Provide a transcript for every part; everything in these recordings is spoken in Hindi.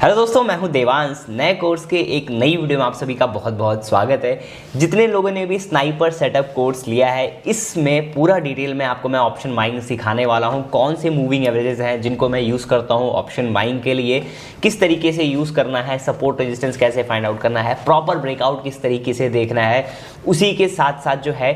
हेलो दोस्तों, मैं हूं देवांश। नए कोर्स के एक नई वीडियो में आप सभी का बहुत बहुत स्वागत है। जितने लोगों ने भी स्नाइपर सेटअप कोर्स लिया है, इसमें पूरा डिटेल में आपको मैं ऑप्शन बाइंग सिखाने वाला हूं। कौन से मूविंग एवरेजेस हैं जिनको मैं यूज़ करता हूं ऑप्शन बाइंग के लिए, किस तरीके से यूज़ करना है, सपोर्ट रेजिस्टेंस कैसे फाइंड आउट करना है, प्रॉपर ब्रेकआउट किस तरीके से देखना है। उसी के साथ साथ जो है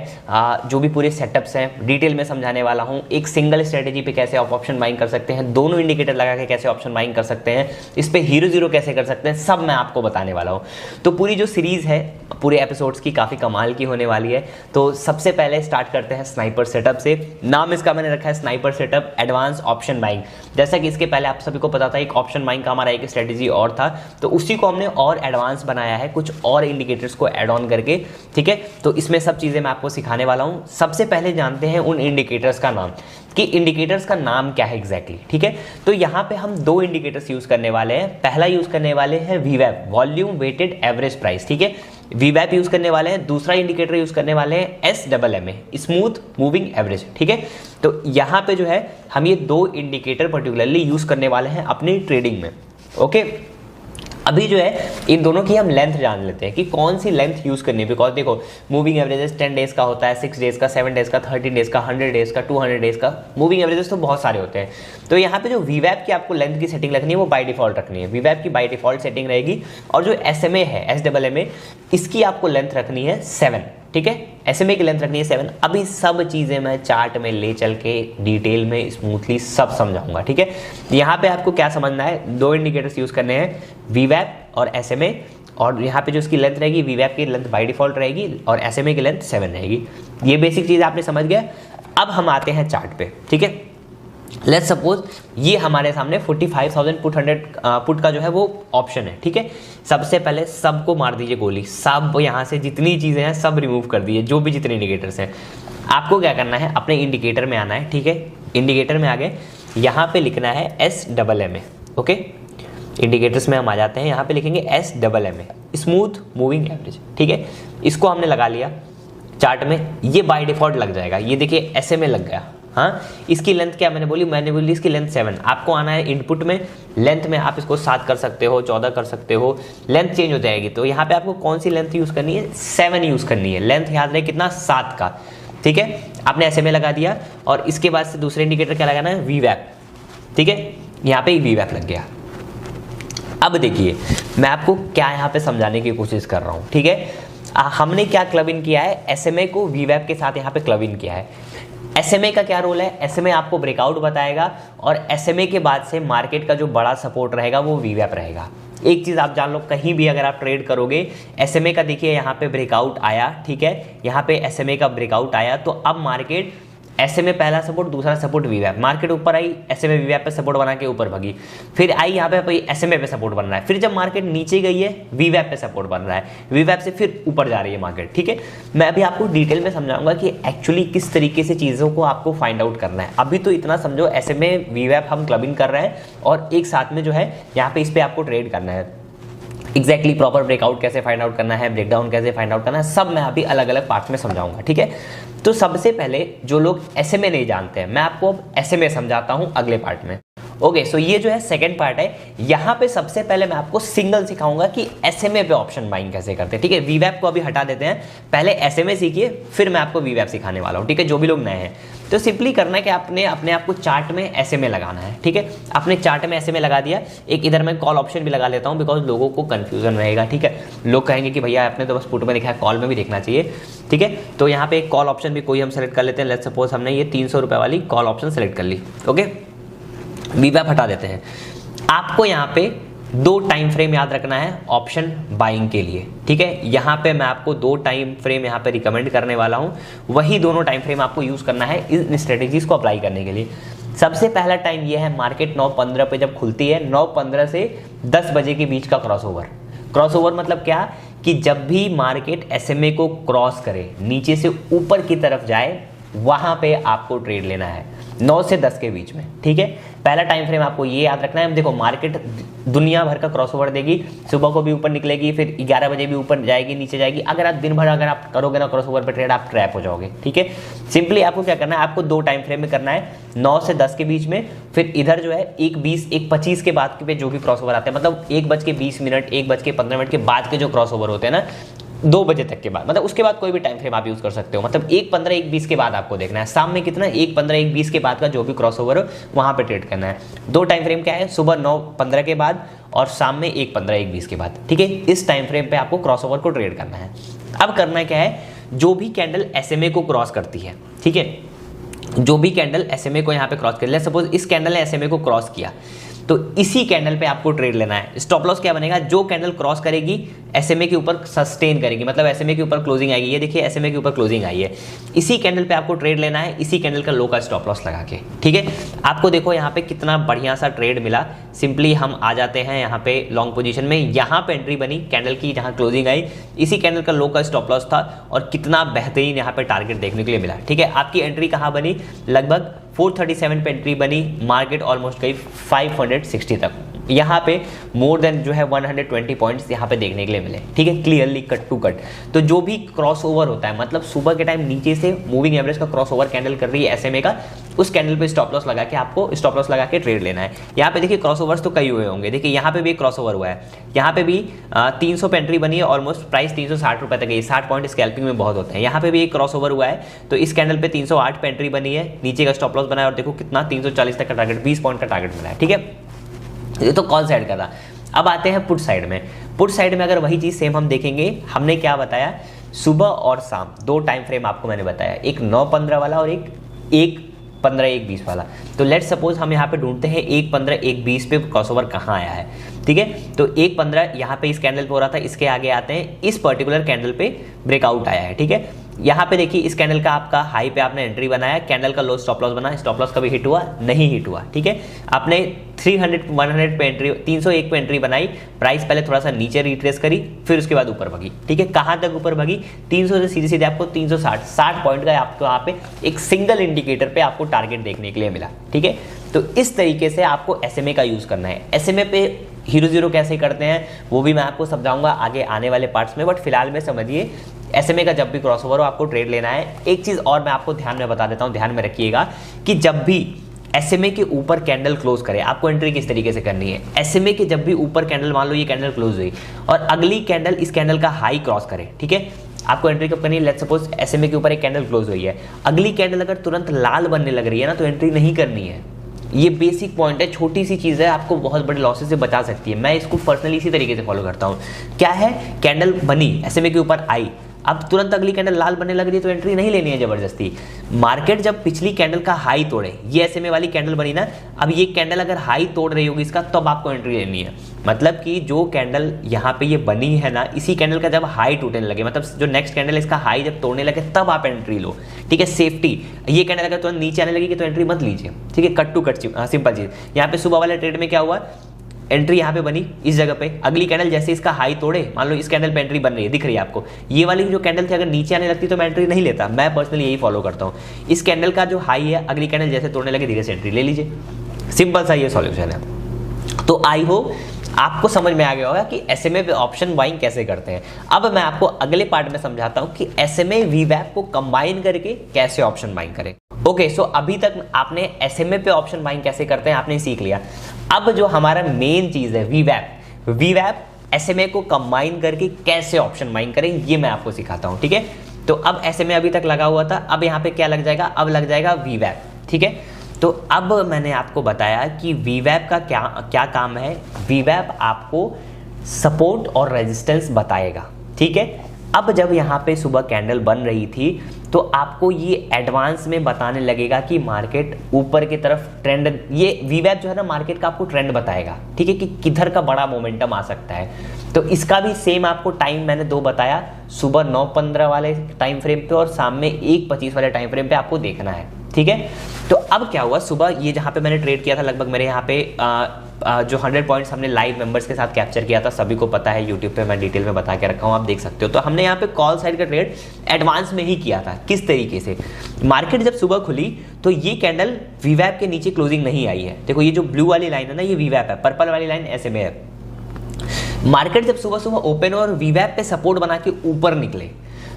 जो भी पूरे सेटअप्स हैं डिटेल में समझाने वाला हूँ। एक सिंगल स्ट्रेटेजी पे कैसे आप ऑप्शन बाइंग कर सकते हैं, दोनों इंडिकेटर लगा के कैसे ऑप्शन बाइंग कर सकते हैं, इस पे हीरो जीरो कैसे कर सकते हैं, सब मैं आपको बताने वाला हूँ। तो पूरी जो सीरीज़ है पूरे एपिसोड्स की काफ़ी कमाल की होने वाली है। तो सबसे पहले स्टार्ट करते हैं स्नाइपर सेटअप से। नाम इसका मैंने रखा है sniper setup advance option buying. जैसा कि इसके पहले आप सभी को पता था एक ऑप्शन बाइंग का हमारा एक स्ट्रेटेजी और था, तो उसी को हमने और एडवांस बनाया है कुछ और इंडिकेटर्स को ऐड ऑन करके। ठीक है, तो इसमें सब चीज़ें मैं आपको सिखाने वाला हूँ। सबसे पहले जानते हैं उन इंडिकेटर्स का नाम कि इंडिकेटर्स का नाम क्या है एग्जैक्टली। ठीक है, तो यहाँ पे हम दो इंडिकेटर्स यूज करने वाले हैं। पहला यूज करने वाले हैं वीवैप, वॉल्यूम वेटेड एवरेज प्राइस। ठीक है, वीवैप यूज करने वाले हैं। दूसरा इंडिकेटर यूज करने वाले हैं SMMA, स्मूथ मूविंग एवरेज। ठीक है, तो यहाँ पे जो है हम ये दो इंडिकेटर पर्टिकुलरली यूज करने वाले हैं अपनी ट्रेडिंग में। ओके, अभी जो है इन दोनों की हम लेंथ जान लेते हैं कि कौन सी लेंथ यूज करनी है। बिकॉज देखो मूविंग एवरेजेस 10 डेज का होता है, 6 डेज का, 7 डेज का, 13 डेज का, 100 डेज का, 200 डेज का। मूविंग एवरेजेस तो बहुत सारे होते हैं। तो यहाँ पे जो वीवैप की आपको लेंथ की सेटिंग रखनी है वो बाय डिफॉल्ट रखनी है। वीवैप की बाय डिफॉल्ट सेटिंग रहेगी। और जो SMA है SMMA, इसकी आपको लेंथ रखनी है 7। ठीक है, SMA की लेंथ रखनी है 7। अभी सब चीज़ें मैं चार्ट में ले चल के डिटेल में स्मूथली सब समझाऊंगा। ठीक है, यहाँ पे आपको क्या समझना है, दो इंडिकेटर्स यूज करने हैं, वीवैप और SMA। और यहाँ पे जो उसकी लेंथ रहेगी, वीवैप की लेंथ बाय डिफॉल्ट रहेगी और SMA की लेंथ 7 रहेगी। ये बेसिक चीज़ आपने समझ गया। अब हम आते हैं चार्ट पे। ठीक है, लेट्स सपोज ये हमारे सामने 45,000 पुट का जो है वो ऑप्शन है। ठीक है, सबसे पहले सबको मार दीजिए गोली, सब यहाँ से जितनी चीज़ें हैं सब रिमूव कर दीजिए, जो भी जितने इंडिकेटर्स हैं। आपको क्या करना है, अपने इंडिकेटर में आना है। ठीक है, इंडिकेटर में आ गए, यहाँ पे लिखना है SMMA। ओके, इंडिकेटर्स में हम आ जाते हैं, यहाँ पे लिखेंगे SMMA, स्मूथ मूविंग एवरेज। ठीक है, इसको हमने लगा लिया चार्ट में, ये बाय डिफॉल्ट लग जाएगा। ये देखिए SMA लग गया। हाँ, इसकी लेंथ क्या मैंने बोली इसकी लेंथ 7। आपको आना है इनपुट में, लेंथ में आप इसको 7 कर सकते हो, 14 कर सकते हो, लेंथ चेंज हो जाएगी। तो यहाँ पे आपको कौन सी लेंथ यूज करनी है, 7 यूज करनी है। लेंथ याद रहे कितना, 7 का। ठीक है, आपने SMA लगा दिया और इसके बाद से दूसरे इंडिकेटर क्या लगाना है, वीवैप। ठीक है, यहाँ पे वीवैप लग गया। अब देखिए मैं आपको क्या यहाँ पे समझाने की कोशिश कर रहा हूँ। ठीक है, हमने क्या क्लब इन किया है, SMA को वीवैप के साथ यहाँ पे क्लब इन किया है। SMA का क्या रोल है, SMA आपको ब्रेकआउट बताएगा और SMA के बाद से मार्केट का जो बड़ा सपोर्ट रहेगा वो वीवैप रहेगा। एक चीज़ आप जान लो, कहीं भी अगर आप ट्रेड करोगे, SMA का देखिए यहाँ पे ब्रेकआउट आया। ठीक है, यहाँ पे SMA का ब्रेकआउट आया, तो अब मार्केट SMA पहला सपोर्ट, दूसरा सपोर्ट वीवैप, मार्केट ऊपर आई, SMA वीवैप पे सपोर्ट बना के ऊपर भगी, फिर आई यहाँ पे SMA पे सपोर्ट बन रहा है, फिर जब मार्केट नीचे गई है वीवैप पे सपोर्ट बन रहा है, वीवैप से फिर ऊपर जा रही है मार्केट। ठीक है, मैं अभी आपको डिटेल में समझाऊंगा कि एक्चुअली किस तरीके से चीज़ों को आपको फाइंड आउट करना है। अभी तो इतना समझो SMA वीवैप हम क्लबिंग कर रहे हैं और एक साथ में जो है यहाँ पे इस पर आपको ट्रेड करना है। एग्जैक्टली प्रॉपर ब्रेकआउट कैसे फाइंड आउट करना है, ब्रेकडाउन कैसे फाइंड आउट करना है, सब मैं अभी अलग अलग पार्ट में समझाऊंगा। ठीक है, तो सबसे पहले जो लोग SMA नहीं जानते हैं, मैं आपको अब SMA समझाता हूं अगले पार्ट में। ओके, सो ये जो है सेकंड पार्ट है। यहाँ पे सबसे पहले मैं आपको सिंगल सिखाऊंगा कि SMA पे ऑप्शन बाइंग कैसे करते हैं। ठीक है, वीवैप को अभी हटा देते हैं, पहले SMA सीखिए, फिर मैं आपको वीवैप सिखाने वाला हूँ। ठीक है, जो भी लोग नए हैं तो सिंपली करना है कि आपने अपने आप को चार्ट में SMA लगाना है। ठीक है, आपने चार्ट में SMA लगा दिया। एक इधर मैं कॉल ऑप्शन भी लगा लेता हूँ बिकॉज लोगों को कंफ्यूजन रहेगा। ठीक है, लोग कहेंगे कि भैया आपने तो बस पुट में लिखा है, कॉल में भी देखना चाहिए। ठीक है, तो यहाँ पे एक कॉल ऑप्शन भी कोई हम सेलेक्ट कर लेते हैं। लेट्स सपोज हमने ये 300 रुपये वाली कॉल ऑप्शन सेलेक्ट कर ली। ओके, वीवैप हटा देते हैं। आपको यहाँ पे दो टाइम फ्रेम याद रखना है ऑप्शन बाइंग के लिए। ठीक है, यहाँ पे मैं आपको दो टाइम फ्रेम यहाँ पे रिकमेंड करने वाला हूँ, वही दोनों टाइम फ्रेम आपको यूज करना है इन स्ट्रेटेजीज को अप्लाई करने के लिए। सबसे पहला टाइम ये है, मार्केट 9:15 पे जब खुलती है, 9:15 से 10 बजे के बीच का क्रॉसओवर। क्रॉसओवर मतलब क्या कि जब भी मार्केट SMA को क्रॉस करे, नीचे से ऊपर की तरफ जाए, वहां पे आपको ट्रेड लेना है। 9 से 10 के बीच में, ठीक है। पहला टाइम फ्रेम आपको ये याद रखना है। देखो मार्केट दुनिया भर का क्रॉसओवर देगी, सुबह को भी ऊपर निकलेगी, फिर 11 बजे भी ऊपर जाएगी, नीचे जाएगी। अगर आप दिन भर अगर आप करोगे ना क्रॉसओवर पे ट्रेड, आप ट्रैप हो जाओगे, ठीक है। सिंपली आपको क्या करना है, आपको 2 टाइम फ्रेम में करना है, 9 से 10 के बीच में, फिर इधर जो है 1:20 1:25 के बाद पे जो भी क्रॉसओवर आते हैं, मतलब 1:20 1:15 के बाद के जो क्रॉसओवर होते हैं ना, 2 बजे तक के बाद, मतलब उसके बाद कोई भी टाइम फ्रेम आप यूज कर सकते हो। मतलब 1:15 1:20 के बाद आपको देखना है, शाम में कितना 1:15 1:20 के बाद का जो भी क्रॉसओवर हो वहां पे ट्रेड करना है। 2 टाइम फ्रेम क्या है, सुबह 9:15 के बाद और शाम में 1:15 1:20 के बाद, ठीक है। इस टाइम फ्रेम पे आपको क्रॉसओवर को ट्रेड करना है। अब करना क्या है, जो भी कैंडल SMA को क्रॉस करती है, ठीक है, जो भी कैंडल SMA को यहाँ पे क्रॉस कर ले, सपोज इस कैंडल ने SMA को क्रॉस किया, तो इसी कैंडल पे आपको ट्रेड लेना है। स्टॉप लॉस क्या बनेगा, जो कैंडल क्रॉस करेगी SMA के ऊपर सस्टेन करेगी, मतलब SMA के ऊपर क्लोजिंग आएगी। ये देखिए SMA के ऊपर क्लोजिंग आई है, इसी कैंडल पे आपको ट्रेड लेना है, इसी कैंडल का लो का स्टॉप लॉस लगा के, ठीक है। आपको देखो यहाँ पे कितना बढ़िया सा ट्रेड मिला। सिंपली हम आ जाते हैं यहाँ पे लॉन्ग पोजीशन में, यहाँ पे एंट्री बनी कैंडल की, जहाँ क्लोजिंग आई, इसी कैंडल का लो का स्टॉप लॉस था और कितना बेहतरीन यहाँ पे टारगेट देखने के लिए मिला, ठीक है। आपकी एंट्री कहाँ बनी, लगभग 437 पे एंट्री बनी, मार्केट ऑलमोस्ट गई 560 तक। यहाँ पे मोर देन जो है 120 पॉइंट्स यहाँ पे देखने के लिए मिले, ठीक है, क्लियरली कट टू कट। तो जो भी क्रॉस ओवर होता है, मतलब सुबह के टाइम नीचे से मूविंग एवरेज का क्रॉस ओवर कैंडल कर रही है SMA का, उस कैंडल पे स्टॉप लॉस लगा के आपको स्टॉप लॉस लगा के ट्रेड लेना है। यहाँ पे देखिए क्रॉस ओवर्स तो कई हुए होंगे, देखिए यहाँ पे भी क्रॉस ओवर हुआ है, यहाँ पे भी 300 पे एंट्री बनी है, ऑलमोस्ट प्राइस 360 रुपए तक गई, 60 पॉइंट स्कैल्पिंग में बहुत होते हैं। यहाँ पे भी एक क्रॉस ओवर हुआ है, तो इस कैंडल पे 308 पे एंट्री बनी है, नीचे का स्टॉप लॉस बना है और देखो कितना 340 तक का टारगेट, 20 पॉइंट का टारगेट मिला है, ठीक है। ये तो कॉल साइड का था। अब आते हैं पुट साइड में। पुट साइड में अगर वही चीज सेम हम देखेंगे, हमने क्या बताया, सुबह और शाम 2 टाइम फ्रेम आपको मैंने बताया, एक 9:15 वाला और एक 1:15 1:20 वाला। तो लेट सपोज हम यहाँ पे ढूंढते हैं 1:15 1:20 पे क्रॉसओवर कहाँ आया है, ठीक है। तो 1:15 यहाँ पे इस कैंडल पे हो रहा था, इसके आगे आते हैं, इस पर्टिकुलर कैंडल पे ब्रेकआउट आया है, ठीक है। यहाँ पे देखिए इस कैंडल का आपका हाई पे आपने एंट्री बनाया, कैंडल का लो स्टॉप लॉस बना, स्टॉप लॉस कभी हिट हुआ नहीं, हिट हुआ, ठीक है। आपने 100 पे एंट्री 301 पे एंट्री बनाई, प्राइस पहले थोड़ा सा नीचे रिट्रेस करी, फिर उसके बाद ऊपर भगी, ठीक है। कहाँ तक ऊपर भगी, 300 से सीधे सीधे आपको 360 पॉइंट का आपको यहाँ पे एक सिंगल इंडिकेटर पे आपको टारगेट देखने के लिए मिला, ठीक है। तो इस तरीके से आपको SMA का यूज करना है। SMA पे हीरो जीरो कैसे करते हैं वो भी मैं आपको समझाऊंगा आगे आने वाले पार्ट्स में, बट फिलहाल में समझिए SMA का जब भी क्रॉसओवर हो आपको ट्रेड लेना है। एक चीज और मैं आपको ध्यान में बता देता हूं, ध्यान में रखिएगा कि जब भी SMA के ऊपर कैंडल क्लोज करे, आपको एंट्री किस तरीके से करनी है। SMA के जब भी ऊपर कैंडल, मान लो ये कैंडल क्लोज हुई और अगली कैंडल इस कैंडल का हाई क्रॉस करे, ठीक है, आपको एंट्री कब करनी है। लेट्स सपोज SMA के ऊपर एक कैंडल क्लोज हुई है, अगली कैंडल अगर तुरंत लाल बनने लग रही है ना, तो एंट्री नहीं करनी है। ये बेसिक पॉइंट है, छोटी सी चीज़ है, आपको बहुत बड़े लॉसेस से बचा सकती है। मैं इसको पर्सनली इसी तरीके से फॉलो करता हूँ। क्या है, कैंडल बनी SMA के ऊपर आई, अब तुरंत अगली कैंडल लाल बनने लग रही है तो एंट्री नहीं लेनी है जबरदस्ती। मार्केट जब पिछली कैंडल का हाई तोड़े, ये SMA वाली कैंडल बनी ना, अब ये कैंडल अगर हाई तोड़ रही होगी इसका, तब आपको एंट्री लेनी है। मतलब कि जो कैंडल यहाँ पे ये बनी है ना, इसी कैंडल का जब हाई टूटने लगे, मतलब जो नेक्स्ट कैंडल इसका हाई जब तोड़ने लगे, तब आप एंट्री लो, ठीक है। सेफ्टी, ये कैंडल अगर तुरंत नीचे आने लगेगी तो एंट्री मत लीजिए, ठीक है। कट टू कट सिंपल चीज। यहाँ पे सुबह वाले ट्रेड में क्या हुआ, एंट्री यहाँ पे बनी इस जगह पे, अगली कैंडल जैसे इसका हाई तोड़े, मान लो इस कैंडल पे एंट्री बन रही है, दिख रही है आपको, ये वाली जो कैंडल थी अगर नीचे आने लगती तो मैं एंट्री नहीं लेता। मैं पर्सनली यही फॉलो करता हूँ, इस कैंडल का जो हाई है अगली कैंडल जैसे तोड़ने लगे धीरे से एंट्री ले लीजिए, सिंपल सा ये सॉल्यूशन है। तो आई होप आपको समझ में आ गया होगा कि SMA पे ऑप्शन बाइंग कैसे करते हैं। अब मैं आपको अगले पार्ट में समझाता हूँ कि SMA VWAP को कंबाइन करके कैसे ऑप्शन बाइंग करें। ओके, सो अभी तक आपने SMA पे ऑप्शन बाइंग कैसे करते हैं आपने सीख लिया। अब जो हमारा मेन चीज है VWAP SMA को कंबाइन करके कैसे ऑप्शन बाइंग करें, ये मैं आपको सिखाता हूं, ठीक है। तो अब SMA अभी तक लगा हुआ था, अब यहाँ पे क्या लग जाएगा, अब लग जाएगा VWAP, ठीक है। तो अब मैंने आपको बताया कि VWAP का क्या काम है। VWAP आपको सपोर्ट और रेजिस्टेंस बताएगा, ठीक है। अब जब यहाँ पे सुबह कैंडल बन रही थी तो आपको ये एडवांस में बताने लगेगा कि मार्केट ऊपर की तरफ ट्रेंड, ये VWAP जो है ना मार्केट का आपको ट्रेंड बताएगा, ठीक है, कि किधर का बड़ा मोमेंटम आ सकता है। तो इसका भी सेम आपको टाइम मैंने 2 बताया, सुबह 9:15 वाले टाइम फ्रेम पे और शाम में 1:25 वाले टाइम फ्रेम पे आपको देखना है, ठीक है। तो अब क्या हुआ, सुबह ये जहाँ पे मैंने ट्रेड किया था लगभग मेरे यहाँ पे जो 100 पॉइंट्स हमने लाइव मेंबर्स के साथ कैप्चर किया था, सभी को पता है, यूट्यूब पे मैं डिटेल में बता के रखा हूँ, आप देख सकते हो। तो हमने यहाँ पे कॉल साइड का ट्रेड एडवांस में ही किया था। किस तरीके से, मार्केट जब सुबह खुली तो ये कैंडल वीवैप के नीचे क्लोजिंग नहीं आई है। देखो ये जो ब्लू वाली लाइन है ना, ये वीवैप है, पर्पल वाली लाइन SMA है। मार्केट जब सुबह सुबह ओपन और वीवैप पे सपोर्ट बना के ऊपर निकले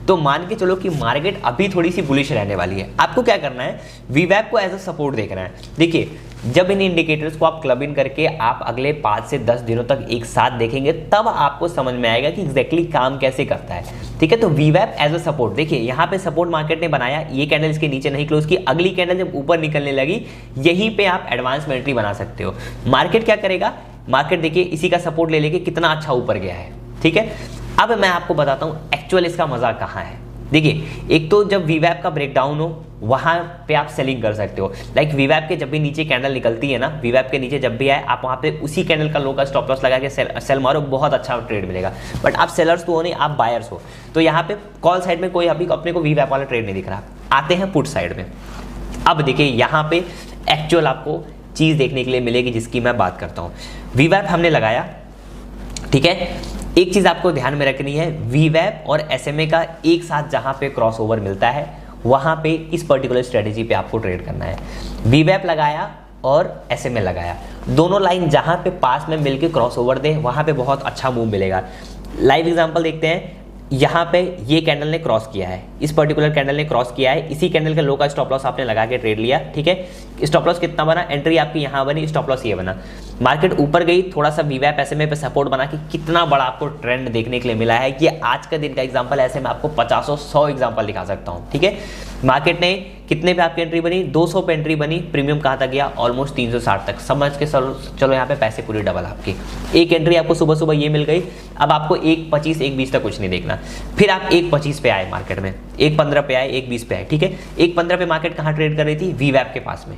तो मान के चलो कि मार्केट अभी थोड़ी सी बुलिश रहने वाली है। आपको क्या करना है, वीवैप को एज अ सपोर्ट देखना है। देखिए जब इन इंडिकेटर्स को आप क्लब इन करके आप अगले 5 से 10 दिनों तक एक साथ देखेंगे तब आपको समझ में आएगा कि एग्जैक्टली काम कैसे करता है। ठीक है, तो वीवैप एज अ सपोर्ट, देखिए यहाँ पे सपोर्ट मार्केट ने बनाया, ये कैंडल इसके नीचे नहीं क्लोज की, अगली कैंडल जब ऊपर निकलने लगी यहीं पे आप एडवांस में एंट्री बना सकते हो। मार्केट क्या करेगा, मार्केट देखिए इसी का सपोर्ट ले लेके कितना अच्छा ऊपर गया है। ठीक है, अब मैं आपको बताता हूँ एक्चुअल इसका मजा कहाँ है। देखिए एक तो जब वीवैप का ब्रेकडाउन हो वहां पे आप सेलिंग कर सकते हो। लाइक वीवैप के जब भी नीचे कैंडल निकलती है ना, वीवैप के नीचे जब भी आए आप वहां पे उसी कैंडल का लो का स्टॉप लॉस लगा के सेल मारो, बहुत अच्छा ट्रेड मिलेगा। बट आप सेलर्स तो हो नहीं, आप बायर्स हो, तो यहाँ पे कॉल साइड में कोई अभी अपने को वीवैप वाला ट्रेड नहीं दिख रहा। आते हैं पुट साइड में। अब देखिए यहाँ पे एक्चुअल आपको चीज देखने के लिए मिलेगी जिसकी मैं बात करता हूँ। वीवैप हमने लगाया, ठीक है, एक चीज आपको ध्यान में रखनी है, वीवैप और SMA का एक साथ जहां पे क्रॉसओवर मिलता है वहां पे इस पर्टिकुलर स्ट्रेटेजी पे आपको ट्रेड करना है। वीवैप लगाया और SMA लगाया, दोनों लाइन जहां पे पास में मिलके क्रॉसओवर दे वहां पे बहुत अच्छा मूव मिलेगा। लाइव एग्जांपल देखते हैं, यहाँ पे ये कैंडल ने क्रॉस किया है, इस पर्टिकुलर कैंडल ने क्रॉस किया है, इसी कैंडल का लो का स्टॉप लॉस आपने लगा के ट्रेड लिया। ठीक है, स्टॉप लॉस कितना बना, एंट्री आपकी यहाँ बनी, स्टॉप लॉस ये बना। मार्केट ऊपर गई, थोड़ा सा वीवैप SMA पे सपोर्ट बना के कितना बड़ा आपको ट्रेंड देखने के लिए मिला है। ये आज का दिन का एग्जांपल, ऐसे मैं आपको 50-100 एग्जांपल दिखा सकता हूँ। ठीक है, मार्केट ने कितने पे आपकी एंट्री बनी, 200 पे एंट्री बनी, प्रीमियम कहाँ तक गया, ऑलमोस्ट 360 तक। समझ के चलो यहाँ पे पैसे पूरी डबल आपकी। एक एंट्री आपको सुबह सुबह ये मिल गई, अब आपको 1.25 1.20 तक कुछ नहीं देखना। फिर आप 1.25 पे आए मार्केट में, 1.15 पे आए, 1.20 पे आए। ठीक है, 1.15 पे मार्केट कहाँ ट्रेड कर रही थी, वीवैप के पास में।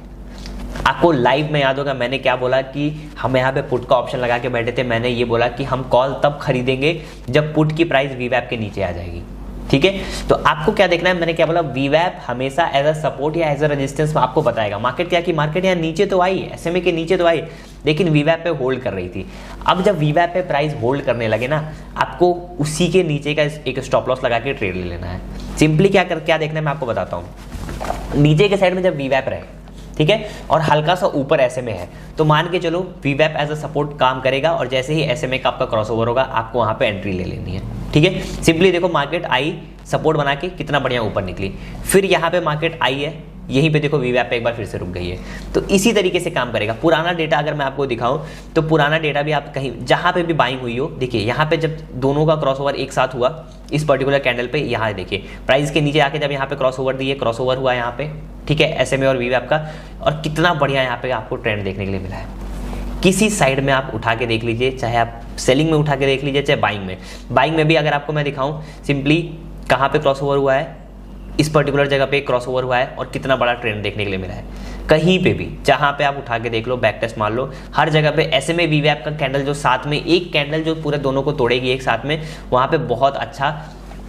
आपको लाइव में याद होगा मैंने क्या बोला कि हम यहाँ पे पुट का ऑप्शन लगा के बैठे थे। मैंने ये बोला कि हम कॉल तब खरीदेंगे जब पुट की प्राइस वीवैप के नीचे आ जाएगी। ठीक है, तो आपको क्या देखना है, मैंने क्या बोला, वीवैप हमेशा एज अ सपोर्ट या एज अ रेजिस्टेंस आपको बताएगा। मार्केट क्या कि मार्केट यहाँ नीचे तो आई, SMA के नीचे तो आई, लेकिन वीवैप पे होल्ड कर रही थी। अब जब वीवैप पे प्राइस होल्ड करने लगे ना, आपको उसी के नीचे का एक स्टॉप लॉस लगा के ट्रेड ले लेना है। सिंपली क्या देखना है मैं आपको बताता हूँ। नीचे के साइड में जब वीवैप रहे, ठीक है, और हल्का सा ऊपर SMA है, तो मान के चलो वीवैप एज अ सपोर्ट काम करेगा और जैसे ही SMA का आपका क्रॉसओवर होगा आपको वहां पे एंट्री ले लेनी है। ठीक है, सिंपली देखो मार्केट आई, सपोर्ट बना के कितना बढ़िया ऊपर निकली, फिर यहाँ पे मार्केट आई है, यहीं पे देखो वीवैप पे एक बार फिर से रुक गई है। तो इसी तरीके से काम करेगा। पुराना डेटा अगर मैं आपको दिखाऊं तो पुराना डेटा भी आप कहीं जहां पे भी बाइंग हुई हो, देखिए यहाँ पे जब दोनों का क्रॉसओवर एक साथ हुआ इस पर्टिकुलर कैंडल पे, यहाँ देखिए प्राइस के नीचे आके जब यहाँ पे क्रॉसओवर दिए, क्रॉसओवर हुआ यहाँ पे, ठीक है, SMA और वीवैप का, और कितना बढ़िया यहाँ पे आपको ट्रेंड देखने के लिए मिला है। किसी साइड में आप उठा के देख लीजिए, चाहे आप सेलिंग में उठा के देख लीजिए, चाहे बाइंग में भी अगर आपको मैं दिखाऊं, सिंपली कहाँ पे क्रॉसओवर हुआ है, इस पर्टिकुलर जगह पे क्रॉसओवर हुआ है और कितना बड़ा ट्रेंड देखने के लिए मिला है। कहीं पे भी जहां पे आप उठा के देख लो, बैक टेस्ट मार लो, हर जगह पे SMA वीवैप का कैंडल जो साथ में, एक कैंडल जो पूरे दोनों को तोड़ेगी एक साथ में, वहां पे बहुत अच्छा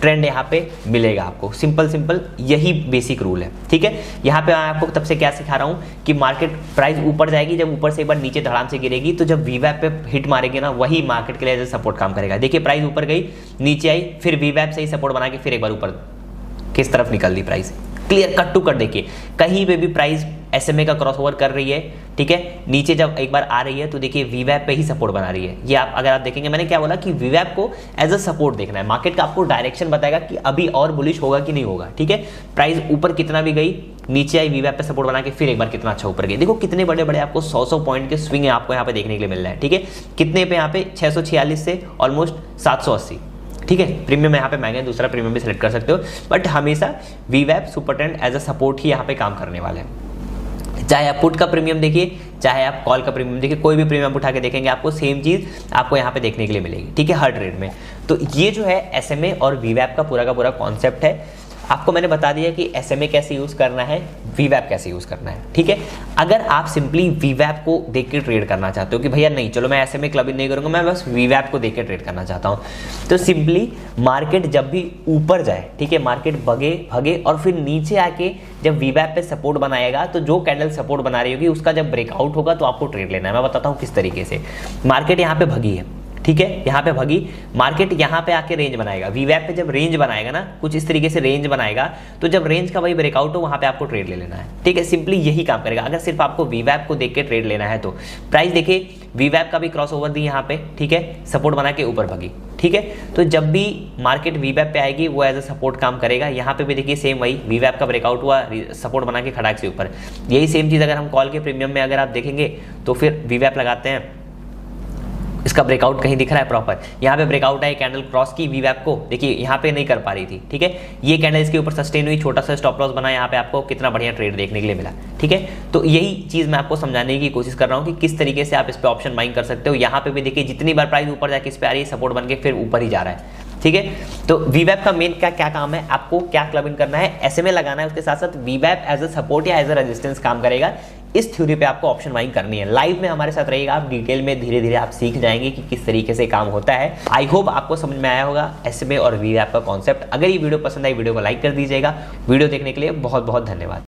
ट्रेंड यहाँ पे मिलेगा आपको। सिंपल यही बेसिक रूल है। ठीक है, यहाँ पे मैं आपको तब से क्या सिखा रहा हूँ कि मार्केट प्राइस ऊपर जाएगी, जब ऊपर से एक बार नीचे धड़ाम से गिरेगी, तो जब वीवैप पे हिट मारेगी ना, वही मार्केट के लिए एज ए सपोर्ट काम करेगा। देखिए प्राइस ऊपर गई, नीचे आई, फिर वीवैप से ही सपोर्ट बना के फिर एक बार ऊपर किस तरफ निकल दी price, clear cut to cut. देखिए कहीं पे भी प्राइस SMA का क्रॉसओवर कर रही है, ठीक है, नीचे जब एक बार आ रही है तो देखिए वीवैप पे ही सपोर्ट बना रही है। ये आप अगर आप देखेंगे, मैंने क्या बोला कि वीवैप को एज अ सपोर्ट देखना है। मार्केट का आपको डायरेक्शन बताएगा कि अभी और बुलिश होगा कि नहीं होगा। ठीक है, प्राइस ऊपर कितना भी गई, नीचे आई, वीवैप पे सपोर्ट बना के फिर एक बार कितना अच्छा ऊपर गई। देखो कितने बड़े बड़े आपको 100 पॉइंट के स्विंग आपको यहाँ पे देखने के लिए मिल रहा है। ठीक है, कितने पे यहाँ पे 646 से ऑलमोस्ट 780। ठीक है, प्रीमियम यहाँ पे महंगे, दूसरा प्रीमियम भी सिलेक्ट कर सकते हो, बट हमेशा वीवैप super trend as a support ही यहाँ पे काम करने वाले हैं। चाहे आप पुट का प्रीमियम देखिए, चाहे आप कॉल का प्रीमियम देखिए, कोई भी प्रीमियम उठा के देखेंगे आपको सेम चीज आपको यहाँ पे देखने के लिए मिलेगी। ठीक है, हर ट्रेड में। तो ये जो है SMA और वीवैप का पूरा कॉन्सेप्ट है। आपको मैंने बता दिया कि SMA कैसे यूज़ करना है, VWAP कैसे यूज़ करना है, ठीक है। अगर आप सिंपली VWAP को देख के ट्रेड करना चाहते हो कि भैया नहीं चलो मैं SMA क्लब इन नहीं करूँगा, मैं बस VWAP को देख के ट्रेड करना चाहता हूँ, तो सिंपली मार्केट जब भी ऊपर जाए, ठीक है, मार्केट भगे और फिर नीचे आके जब VWAP पे सपोर्ट बनाएगा, तो जो कैंडल सपोर्ट बना रही होगी उसका जब ब्रेकआउट होगा तो आपको ट्रेड लेना है। मैं बताता हूँ किस तरीके से। मार्केट यहाँ पे भगी है, ठीक है, यहाँ पे भगी, मार्केट यहाँ पे आके रेंज बनाएगा, VWAP पे जब रेंज बनाएगा ना, कुछ इस तरीके से रेंज बनाएगा, तो जब रेंज का वही ब्रेकआउट हो वहाँ पे आपको ट्रेड ले लेना है, ठीक है। सिंपली यही काम करेगा। अगर सिर्फ आपको VWAP को देख के ट्रेड लेना है तो प्राइस देखिए, VWAP का भी क्रॉस ओवर दी यहाँ पे, ठीक है, सपोर्ट बना के ऊपर भगी, ठीक है। तो जब भी मार्केट VWAP पे आएगी वो एज अ सपोर्ट काम करेगा। यहाँ पे भी देखिए सेम वही, VWAP का ब्रेकआउट हुआ, सपोर्ट बना के खड़ाक से ऊपर। यही सेम चीज़ अगर हम कॉल के प्रीमियम में अगर आप देखेंगे तो फिर VWAP लगाते हैं, इसका ब्रेकआउट कहीं दिख रहा है प्रॉपर, यहाँ पे ब्रेकआउट है, कैंडल क्रॉस की VWAP को, देखिए यहाँ पे नहीं कर पा रही थी, ठीक है, ये कैंडल इसके ऊपर सस्टेन हुई, छोटा सा स्टॉप लॉस बना, यहाँ पे आपको कितना बढ़िया ट्रेड देखने के लिए मिला, ठीक है। तो यही चीज़ मैं आपको समझाने की कोशिश कर रहा हूँ कि किस तरीके से आप इस पर ऑप्शन बाइंग कर सकते हो। यहाँ पे भी देखिए जितनी बार प्राइस ऊपर जाके इस पर आ रही है, सपोर्ट बन के फिर ऊपर ही जा रहा है, ठीक है। तो VWAP का मेन क्या काम है, आपको क्या क्लब इन करना है, SMA लगाना है, उसके साथ साथ VWAP एज अ सपोर्ट या एज अ रेजिस्टेंस काम करेगा। इस थ्योरी पे आपको ऑप्शन बाइंग करनी है। लाइव में हमारे साथ रहिएगा, आप डिटेल में धीरे धीरे आप सीख जाएंगे कि किस तरीके से काम होता है। आई होप आपको समझ में आया होगा SMA और VWAP का कॉन्सेप्ट। अगर ये वीडियो पसंद आई, वीडियो को लाइक कर दीजिएगा। वीडियो देखने के लिए बहुत बहुत धन्यवाद।